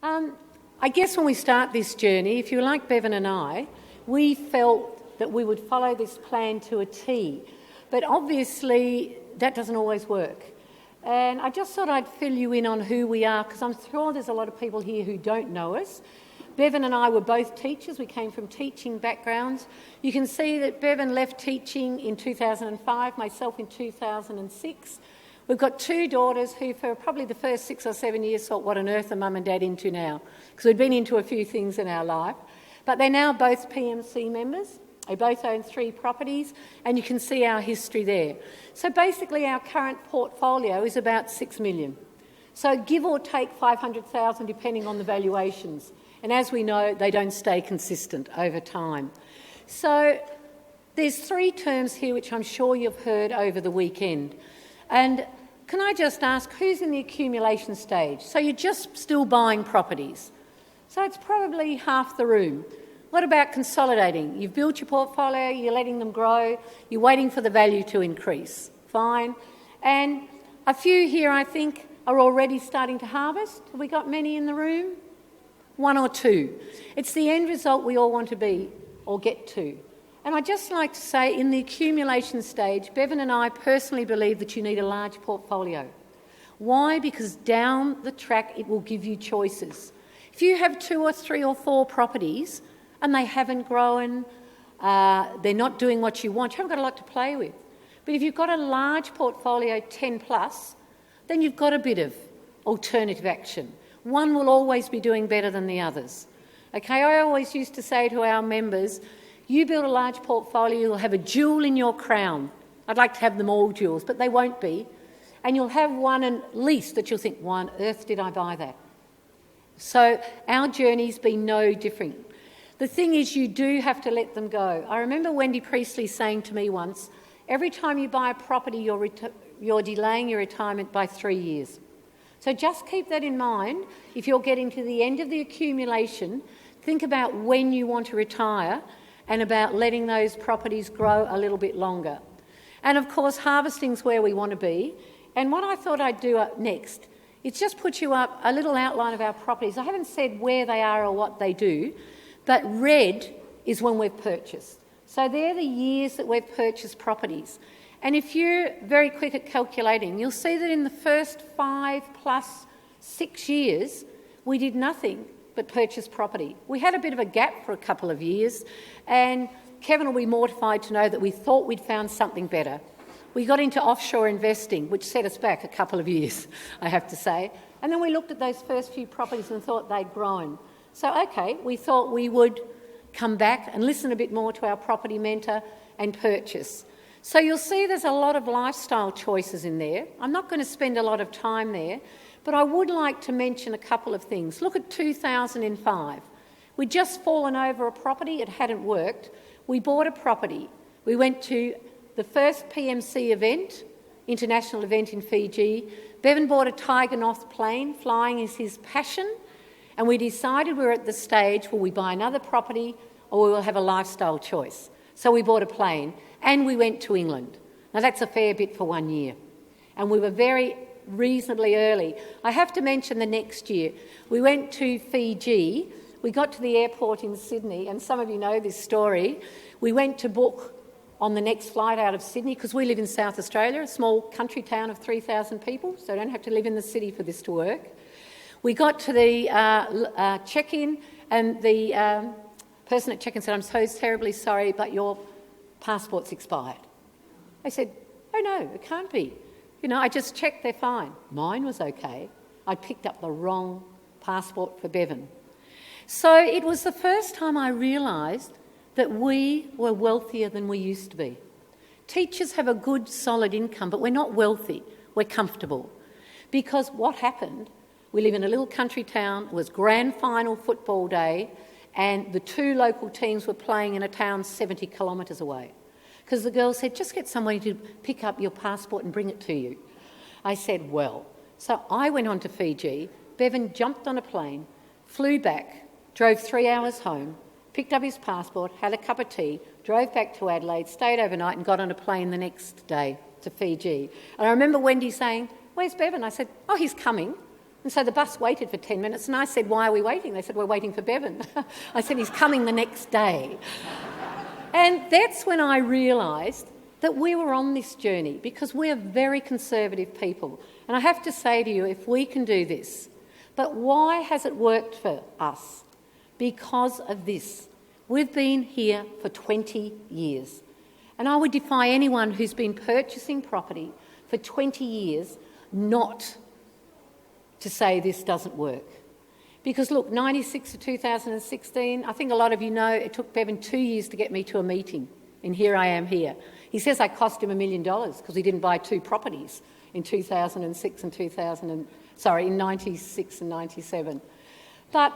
I guess when we start this journey, if you're like Bevan and I, we felt that we would follow this plan to a T. But obviously, that doesn't always work. And I just thought I'd fill you in on who we are, because I'm sure there's a lot of people here who don't know us. Bevan and I were both teachers. We came from teaching backgrounds. You can see that Bevan left teaching in 2005, myself in 2006. We've got two daughters who, for probably the first 6 or 7 years, thought, what on earth are mum and dad into now? Because we'd been into a few things in our life. But they're now both PMC members. They both own 3 properties, and you can see our history there. So basically our current portfolio is about 6 million. So give or take 500,000 depending on the valuations. And as we know, they don't stay consistent over time. So there's 3 terms here which I'm sure you've heard over the weekend. And can I just ask, who's in the accumulation stage? So you're just still buying properties. So it's probably half the room. What about consolidating? You've built your portfolio, you're letting them grow, you're waiting for the value to increase. Fine. And a few here, I think, are already starting to harvest. Have we got many in the room? 1 or 2. It's the end result we all want to be or get to. And I'd just like to say, in the accumulation stage, Bevan and I personally believe that you need a large portfolio. Why? Because down the track it will give you choices. If you have 2 or 3 or 4 properties and they haven't grown, they're not doing what you want, you haven't got a lot to play with. But if you've got a large portfolio, 10 plus, then you've got a bit of alternative action. One will always be doing better than the others. Okay, I always used to say to our members, you build a large portfolio, you'll have a jewel in your crown. I'd like to have them all jewels, but they won't be. And you'll have one at least that you'll think, why on earth did I buy that? So our journey's been no different. The thing is, you do have to let them go. I remember Wendy Priestley saying to me once, every time you buy a property, you're delaying your retirement by 3 years. So just keep that in mind. If you're getting to the end of the accumulation, think about when you want to retire and about letting those properties grow a little bit longer. And of course, harvesting's where we want to be. And what I thought I'd do up next is just put you up a little outline of our properties. I haven't said where they are or what they do, but red is when we've purchased. So they're the years that we've purchased properties. And if you're very quick at calculating, you'll see that in the first 5 plus 6 years, we did nothing but purchase property. We had a bit of a gap for a couple of years, and Kevin will be mortified to know that we thought we'd found something better. We got into offshore investing, which set us back a couple of years, I have to say. And then we looked at those first few properties and thought they'd grown. So, okay, we thought we would come back and listen a bit more to our property mentor and purchase. So you'll see there's a lot of lifestyle choices in there. I'm not going to spend a lot of time there, but I would like to mention a couple of things. Look at 2005. We'd just fallen over a property, it hadn't worked. We bought a property. We went to the first PMC event, international event in Fiji. Bevan bought a Tiger North plane, flying is his passion, and we decided we were at the stage, will we buy another property or we will have a lifestyle choice? So we bought a plane and we went to England. Now that's a fair bit for 1 year. And we were very reasonably early. I have to mention the next year. We went to Fiji. We got to the airport in Sydney, and some of you know this story. We went to book on the next flight out of Sydney, because we live in South Australia, a small country town of 3,000 people, so I don't have to live in the city for this to work. We got to the check-in, and the person at check-in said, I'm so terribly sorry, but your passport's expired. I said, oh no, it can't be. You know, I just checked, they're fine. Mine was okay. I'd picked up the wrong passport for Bevan. So it was the first time I realised that we were wealthier than we used to be. Teachers have a good, solid income, but we're not wealthy. We're comfortable. Because what happened, we live in a little country town, it was grand final football day, and the 2 local teams were playing in a town 70 kilometres away. Because the girl said, just get somebody to pick up your passport and bring it to you. I said, well. So I went on to Fiji. Bevan jumped on a plane, flew back, drove 3 hours home, picked up his passport, had a cup of tea, drove back to Adelaide, stayed overnight and got on a plane the next day to Fiji. And I remember Wendy saying, where's Bevan? I said, oh, he's coming. And so the bus waited for 10 minutes and I said, why are we waiting? They said, we're waiting for Bevan. I said, he's coming the next day. And that's when I realised that we were on this journey because we are very conservative people. And I have to say to you, if we can do this, but why has it worked for us? Because of this. We've been here for 20 years. And I would defy anyone who's been purchasing property for 20 years not to say this doesn't work. Because look, 96 to 2016, I think a lot of you know it took Bevan 2 years to get me to a meeting, and here I am here. He says I cost him $1 million because he didn't buy 2 properties in 2006 and in 96 and 97. But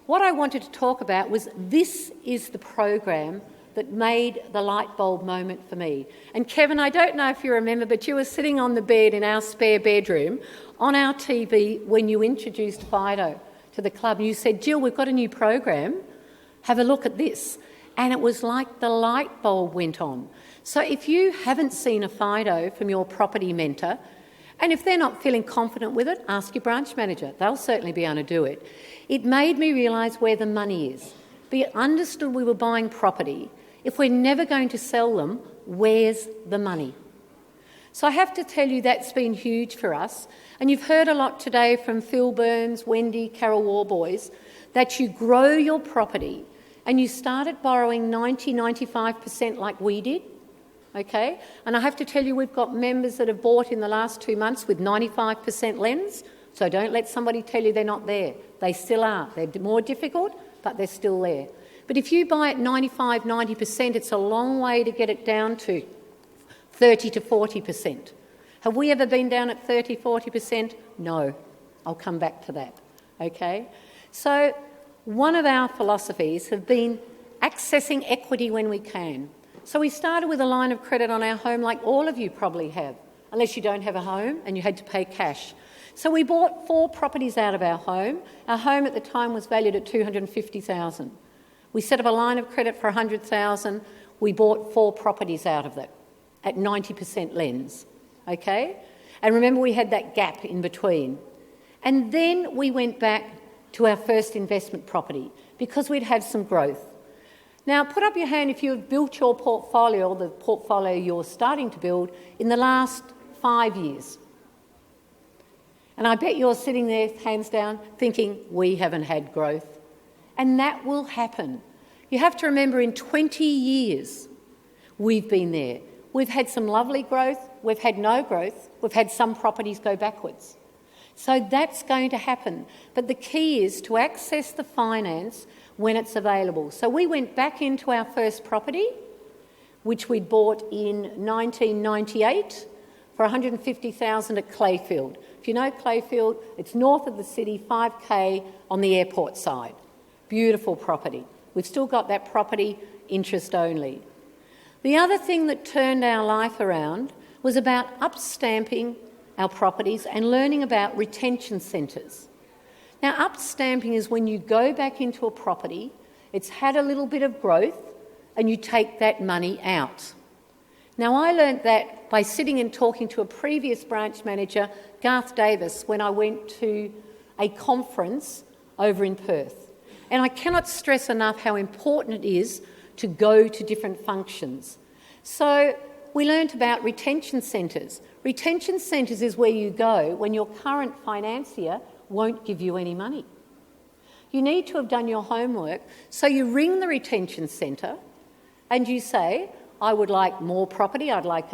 what I wanted to talk about was this is the program that made the light bulb moment for me. And Kevin, I don't know if you remember, but you were sitting on the bed in our spare bedroom on our TV when you introduced Fido to the club. And you said, Jill, we've got a new program. Have a look at this. And it was like the light bulb went on. So if you haven't seen a Fido from your property mentor, and if they're not feeling confident with it, ask your branch manager. They'll certainly be able to do it. It made me realise where the money is. We understood we were buying property. If we're never going to sell them, where's the money? So I have to tell you that's been huge for us. And you've heard a lot today from Phil Burns, Wendy, Carol Warboys, that you grow your property and you started borrowing 95% like we did, okay? And I have to tell you we've got members that have bought in the last 2 months with 95% lens, so don't let somebody tell you they're not there. They still are. They're more difficult, but they're still there. But if you buy at 95, 90%, it's a long way to get it down to 30 to 40%. Have we ever been down at 30, 40%? No. I'll come back to that, okay? So one of our philosophies have been accessing equity when we can. So we started with a line of credit on our home like all of you probably have, unless you don't have a home and you had to pay cash. So we bought 4 properties out of our home. Our home at the time was valued at $250,000. We set up a line of credit for $100,000. We bought 4 properties out of that at 90% lens, okay? And remember, we had that gap in between. And then we went back to our first investment property because we'd had some growth. Now, put up your hand if you've built your portfolio or the portfolio you're starting to build in the last 5 years. And I bet you're sitting there, hands down, thinking, we haven't had growth. And that will happen. You have to remember, in 20 years, we've been there. We've had some lovely growth. We've had no growth. We've had some properties go backwards. So that's going to happen. But the key is to access the finance when it's available. So we went back into our first property, which we bought in 1998 for $150,000 at Clayfield. If you know Clayfield, it's north of the city, 5k on the airport side. Beautiful property. We've still got that property, interest only. The other thing that turned our life around was about upstamping our properties and learning about retention centres. Now, upstamping is when you go back into a property, it's had a little bit of growth, and you take that money out. Now, I learnt that by sitting and talking to a previous branch manager, Garth Davis, when I went to a conference over in Perth. And I cannot stress enough how important it is to go to different functions. So we learnt about retention centres. Retention centres is where you go when your current financier won't give you any money. You need to have done your homework, so you ring the retention centre and you say, I would like more property, I'd like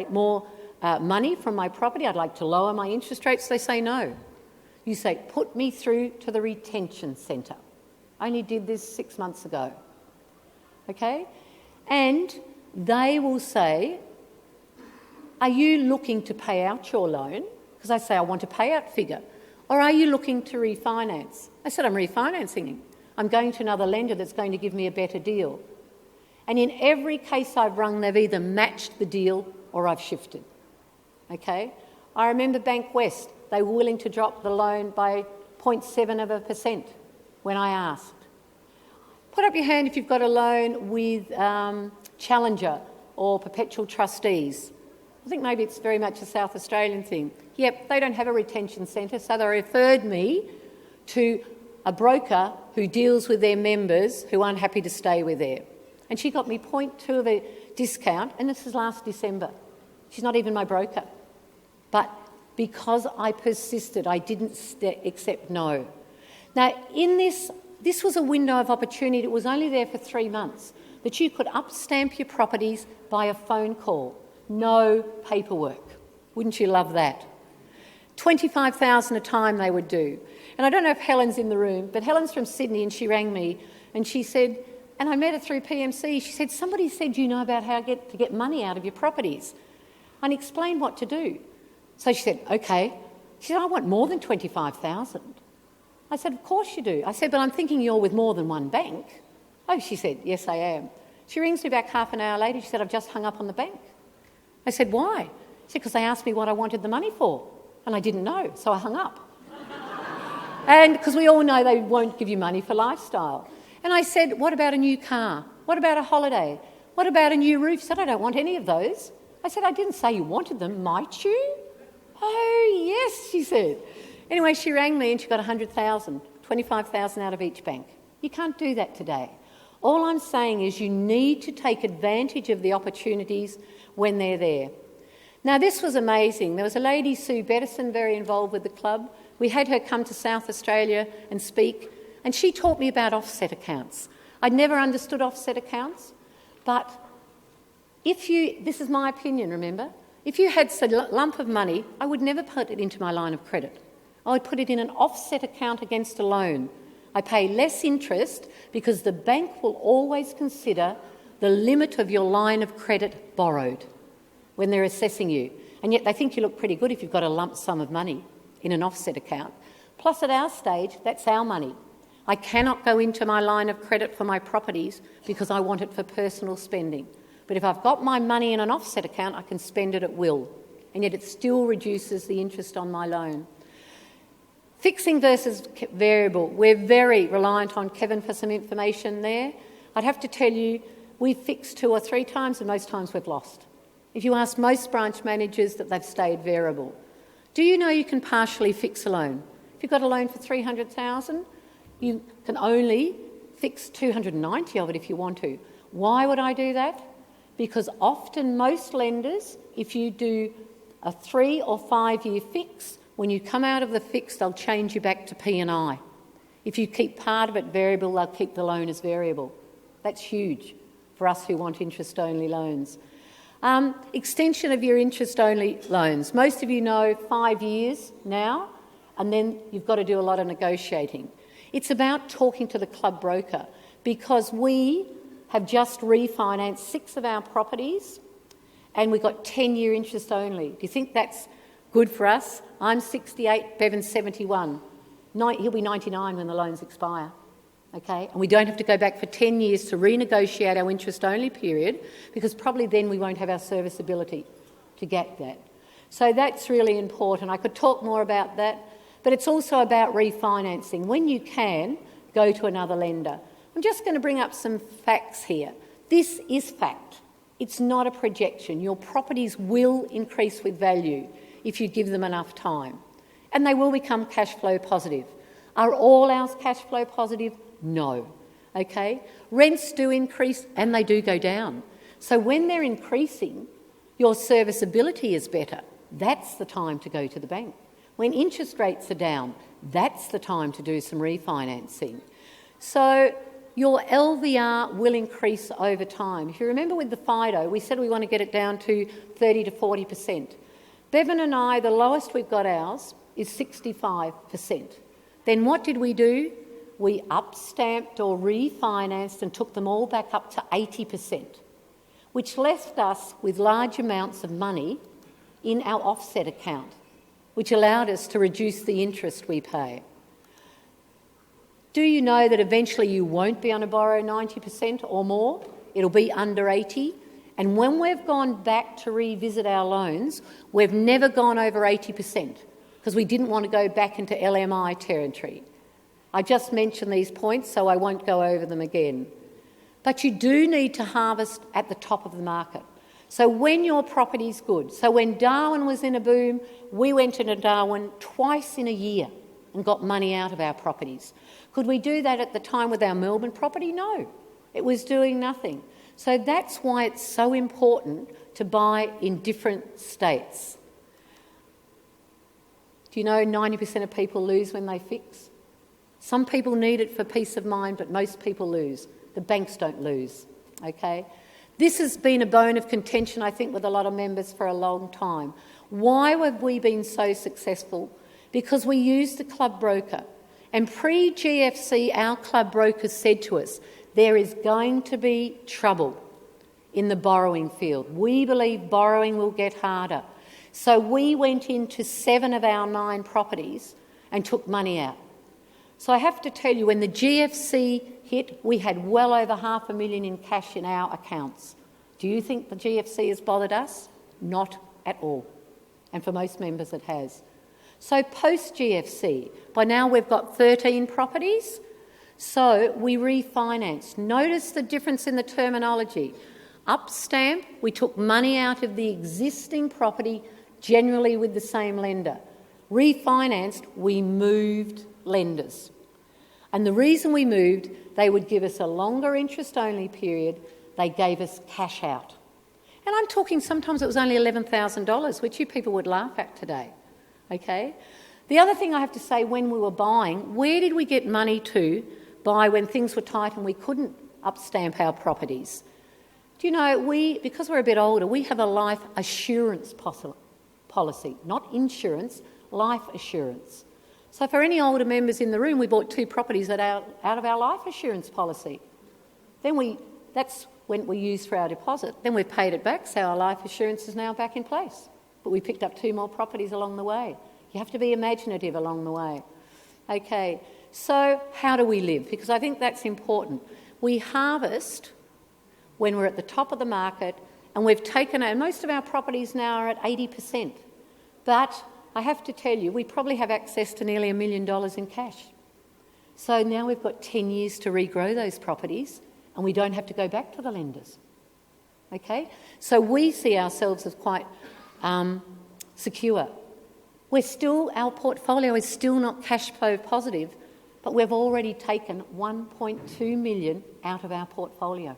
more money from my property, I'd like to lower my interest rates. They say no. You say, put me through to the retention centre. I only did this 6 months ago, okay? And they will say, are you looking to pay out your loan? Because I say, I want a payout figure. Or are you looking to refinance? I said, I'm refinancing. I'm going to another lender that's going to give me a better deal. And in every case I've rung, they've either matched the deal or I've shifted, okay? I remember Bank West, they were willing to drop the loan by 0.7% when I asked. Put up your hand if you've got a loan with Challenger or Perpetual Trustees. I think maybe it's very much a South Australian thing. Yep, they don't have a retention centre, so they referred me to a broker who deals with their members who aren't happy to stay with there. And she got me 0.2 of a discount, and this is last December. She's not even my broker. But because I persisted, I didn't accept no. Now, in this was a window of opportunity. It was only there for 3 months, that you could up-stamp your properties by a phone call. No paperwork. Wouldn't you love that? 25,000 a time they would do. And I don't know if Helen's in the room, but Helen's from Sydney, and she rang me and she said, and I met her through PMC, she said, somebody said you know about how to get money out of your properties. And explained what to do. So she said, okay. She said, I want more than 25,000. I said, of course you do. I said, but I'm thinking you're with more than one bank. Oh, she said, yes, I am. She rings me back half an hour later. She said, I've just hung up on the bank. I said, why? She said, because they asked me what I wanted the money for. And I didn't know, so I hung up. And because we all know they won't give you money for lifestyle. And I said, what about a new car? What about a holiday? What about a new roof? She said, I don't want any of those. I said, I didn't say you wanted them, might you? Oh, yes, she said. Anyway, she rang me and she got 100,000, 25,000 out of each bank. You can't do that today. All I'm saying is you need to take advantage of the opportunities when they're there. Now, this was amazing. There was a lady, Sue Bettison, very involved with the club. We had her come to South Australia and speak, and she taught me about offset accounts. I'd never understood offset accounts, but this is my opinion, remember, if you had a lump of money, I would never put it into my line of credit. I would put it in an offset account against a loan. I pay less interest because the bank will always consider the limit of your line of credit borrowed when they're assessing you. And yet they think you look pretty good if you've got a lump sum of money in an offset account. Plus, at our stage, that's our money. I cannot go into my line of credit for my properties because I want it for personal spending. But if I've got my money in an offset account, I can spend it at will. And yet it still reduces the interest on my loan. Fixing versus variable. We're very reliant on Kevin for some information there. I'd have to tell you, we've fixed 2 or 3 times and most times we've lost. If you ask most branch managers that they've stayed variable. Do you know you can partially fix a loan? If you've got a loan for 300,000, you can only fix 290 of it if you want to. Why would I do that? Because often most lenders, if you do a 3 or 5 year fix, when you come out of the fix, they'll change you back to P&I. If you keep part of it variable, they'll keep the loan as variable. That's huge for us who want interest-only loans. Extension of your interest-only loans. Most of you know 5 years now, and then you've got to do a lot of negotiating. It's about talking to the club broker because we have just refinanced 6 of our properties and we've got 10-year interest only. Do you think that's good for us? I'm 68, Bevan's 71. He'll be 99 when the loans expire. Okay, and we don't have to go back for 10 years to renegotiate our interest-only period because probably then we won't have our serviceability to get that. So that's really important. I could talk more about that, but it's also about refinancing. When you can, go to another lender. I'm just going to bring up some facts here. This is fact. It's not a projection. Your properties will increase with value if you give them enough time, and they will become cash flow positive. Are all ours cash flow positive? No. Okay? Rents do increase and they do go down. So when they're increasing, your serviceability is better. That's the time to go to the bank. When interest rates are down, that's the time to do some refinancing. So your LVR will increase over time. If you remember with the FIDO, we said we want to get it down to 30 to 40%. Bevan and I, the lowest we've got ours is 65%. Then what did we do? We up-stamped or refinanced and took them all back up to 80%, which left us with large amounts of money in our offset account, which allowed us to reduce the interest we pay. Do you know that eventually you won't be able to borrow 90% or more? It'll be under 80%. And when we've gone back to revisit our loans, we've never gone over 80% because we didn't want to go back into LMI territory. I just mentioned these points, so I won't go over them again. But you do need to harvest at the top of the market. So when your property's good, so when Darwin was in a boom, we went into Darwin twice in a year and got money out of our properties. Could we do that at the time with our Melbourne property? No, it was doing nothing. So that's why it's so important to buy in different states. Do you know 90% of people lose when they fix? Some people need it for peace of mind, but most people lose. The banks don't lose, okay? This has been a bone of contention, I think, with a lot of members for a long time. Why have we been so successful? Because we used the club broker. And pre-GFC, our club brokers said to us, there is going to be trouble in the borrowing field. We believe borrowing will get harder. So we went into 7 of our 9 properties and took money out. So I have to tell you, when the GFC hit, we had well over $500,000 in cash in our accounts. Do you think the GFC has bothered us? Not at all. And for most members it has. So post-GFC, by now we've got 13 properties, so we refinanced. Notice the difference in the terminology. Up stamp, we took money out of the existing property, generally with the same lender. Refinanced, we moved lenders. And the reason we moved, they would give us a longer interest-only period, they gave us cash out. And I'm talking sometimes it was only $11,000, which you people would laugh at today. Okay? The other thing I have to say, when we were buying, where did we get money to buy when things were tight and we couldn't upstamp our properties? Do you know, because we're a bit older, we have a life assurance policy, not insurance, life assurance. So for any older members in the room, we bought 2 properties out of our life assurance policy. Then that's when we used for our deposit. Then we've paid it back, so our life assurance is now back in place. But we picked up 2 more properties along the way. You have to be imaginative along the way. Okay, so how do we live? Because I think that's important. We harvest when we're at the top of the market, and we've taken, and most of our properties now are at 80%. But I have to tell you, we probably have access to nearly $1 million in cash. So now we've got 10 years to regrow those properties, and we don't have to go back to the lenders. Okay? So we see ourselves as quite secure. Our portfolio is still not cash flow positive, but we've already taken $1.2 million out of our portfolio.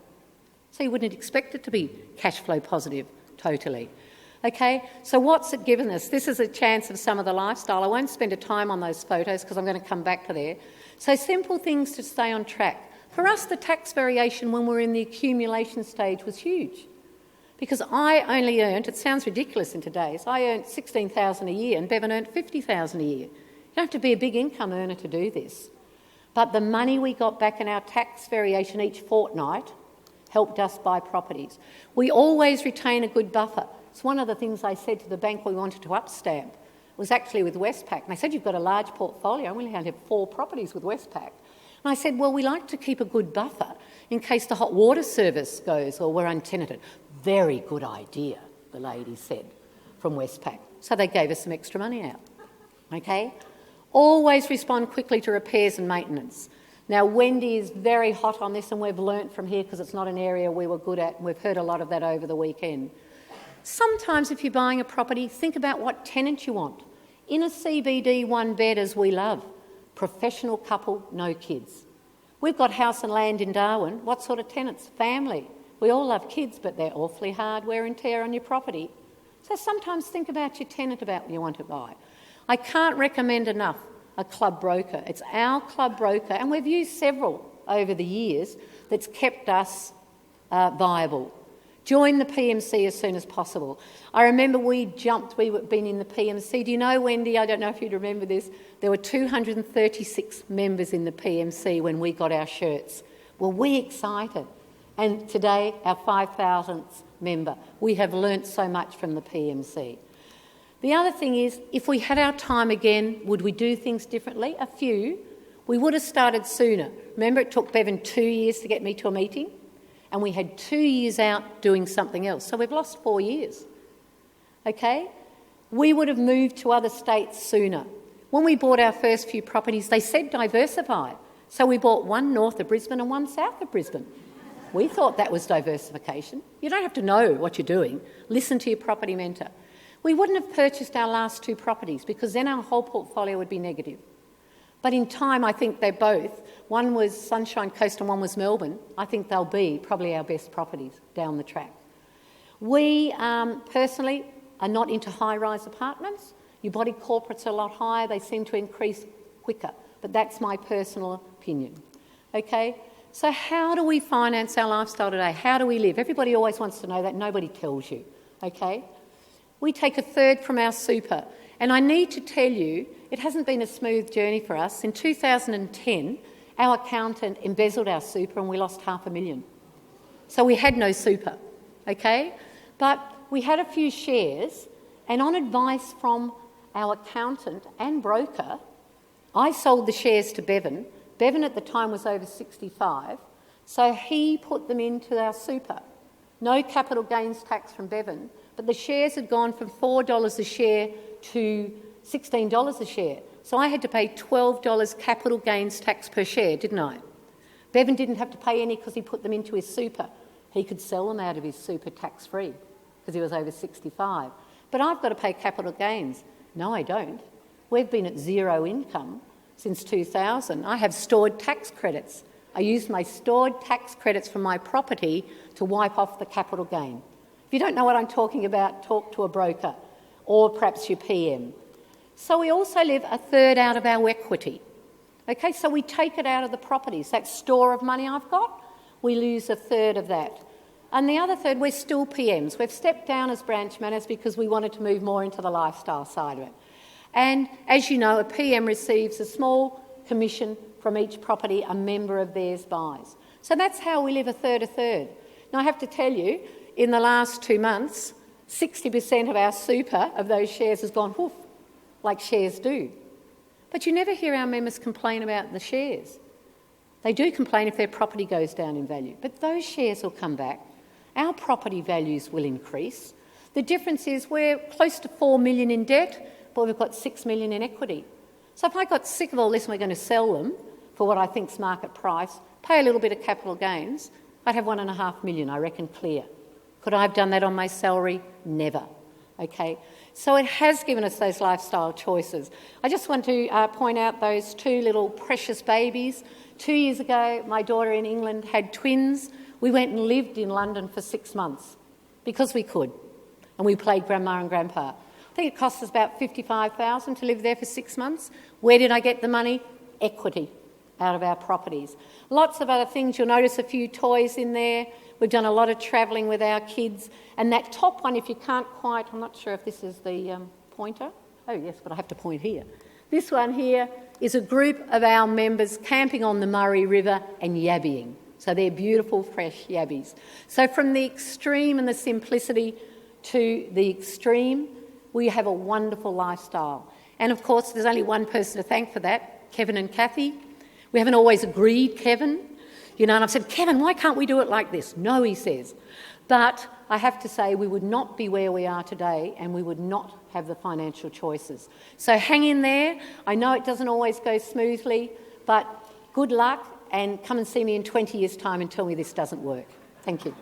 So you wouldn't expect it to be cash flow positive totally. Okay, so what's it given us? This is a chance of some of the lifestyle. I won't spend a time on those photos because I'm going to come back to there. So simple things to stay on track. For us, the tax variation when we're in the accumulation stage was huge. Because I only earned, it sounds ridiculous in today's, I earned $16,000 a year and Bevan earned $50,000 a year. You don't have to be a big income earner to do this. But the money we got back in our tax variation each fortnight helped us buy properties. We always retain a good buffer. It's one of the things I said to the bank we wanted to upstamp. It was actually with Westpac. And they said, you've got a large portfolio. I only have 4 properties with Westpac. And I said, well, we like to keep a good buffer in case the hot water service goes or we're untenanted. Very good idea, the lady said from Westpac. So they gave us some extra money out. Okay? Always respond quickly to repairs and maintenance. Now, Wendy is very hot on this, and we've learnt from here because it's not an area we were good at, and we've heard a lot of that over the weekend. Sometimes if you're buying a property, think about what tenant you want. In a CBD 1-bed, as we love, professional couple, no kids. We've got house and land in Darwin. What sort of tenants? Family. We all love kids, but they're awfully hard wear and tear on your property. So sometimes think about your tenant about what you want to buy. I can't recommend enough a club broker. It's our club broker, and we've used several over the years that's kept us viable. Join the PMC as soon as possible. I remember we'd been in the PMC. Do you know, Wendy, I don't know if you'd remember this, there were 236 members in the PMC when we got our shirts. Were we excited? And today, our 5,000th member. We have learnt so much from the PMC. The other thing is, if we had our time again, would we do things differently? A few. We would have started sooner. Remember, it took Bevan 2 years to get me to a meeting, and we had 2 years out doing something else. So we've lost 4 years. Okay? We would have moved to other states sooner. When we bought our first few properties, they said diversify. So we bought 1 north of Brisbane and 1 south of Brisbane. We thought that was diversification. You don't have to know what you're doing. Listen to your property mentor. We wouldn't have purchased our last 2 properties because then our whole portfolio would be negative. But in time, I think they're both. One was Sunshine Coast and one was Melbourne. I think they'll be probably our best properties down the track. We personally are not into high-rise apartments. Your body corporates are a lot higher. They seem to increase quicker. But that's my personal opinion. Okay? So how do we finance our lifestyle today? How do we live? Everybody always wants to know that. Nobody tells you. Okay? We take 1/3 from our super. And I need to tell you, it hasn't been a smooth journey for us. In 2010, our accountant embezzled our super and we lost $500,000. So we had no super, okay? But we had a few shares, and on advice from our accountant and broker, I sold the shares to Bevan. Bevan at the time was over 65, so he put them into our super. No capital gains tax from Bevan, but the shares had gone from $4 a share to $16 a share. So I had to pay $12 capital gains tax per share, didn't I? Bevan didn't have to pay any because he put them into his super. He could sell them out of his super tax-free because he was over 65. But I've got to pay capital gains. No, I don't. We've been at 0 income since 2000. I have stored tax credits. I used my stored tax credits from my property to wipe off the capital gain. If you don't know what I'm talking about, talk to a broker or perhaps your PM. So we also live 1/3 out of our equity. Okay, so we take it out of the properties. That store of money I've got, we lose 1/3 of that. And the other 1/3, we're still PMs. We've stepped down as branch managers because we wanted to move more into the lifestyle side of it. And as you know, a PM receives a small commission from each property a member of theirs buys. So that's how we live 1/3. Now I have to tell you, in the last 2 months, 60% of our super of those shares has gone whoof, like shares do. But you never hear our members complain about the shares. They do complain if their property goes down in value, but those shares will come back. Our property values will increase. The difference is we're close to $4 million in debt, but we've got $6 million in equity. So if I got sick of all this and we're going to sell them for what I think's market price, pay a little bit of capital gains, I'd have $1.5 million, I reckon, clear. Could I have done that on my salary? Never. Okay, so it has given us those lifestyle choices. I just want to point out those 2 little precious babies. 2 years ago, my daughter in England had twins. We went and lived in London for 6 months because we could, and we played grandma and grandpa. I think it cost us about $55,000 to live there for 6 months. Where did I get the money? Equity out of our properties. Lots of other things. You'll notice a few toys in there. We've done a lot of travelling with our kids. And that top one, if you can't quite, I'm not sure if this is the pointer. Oh, yes, but I have to point here. This one here is a group of our members camping on the Murray River and yabbying. So they're beautiful, fresh yabbies. So from the extreme and the simplicity to the extreme, we have a wonderful lifestyle. And of course, there's only one person to thank for that, Kevin and Kathy. We haven't always agreed, Kevin. You know, and I've said, Kevin, why can't we do it like this? No, he says. But I have to say we would not be where we are today and we would not have the financial choices. So hang in there. I know it doesn't always go smoothly, but good luck and come and see me in 20 years' time and tell me this doesn't work. Thank you.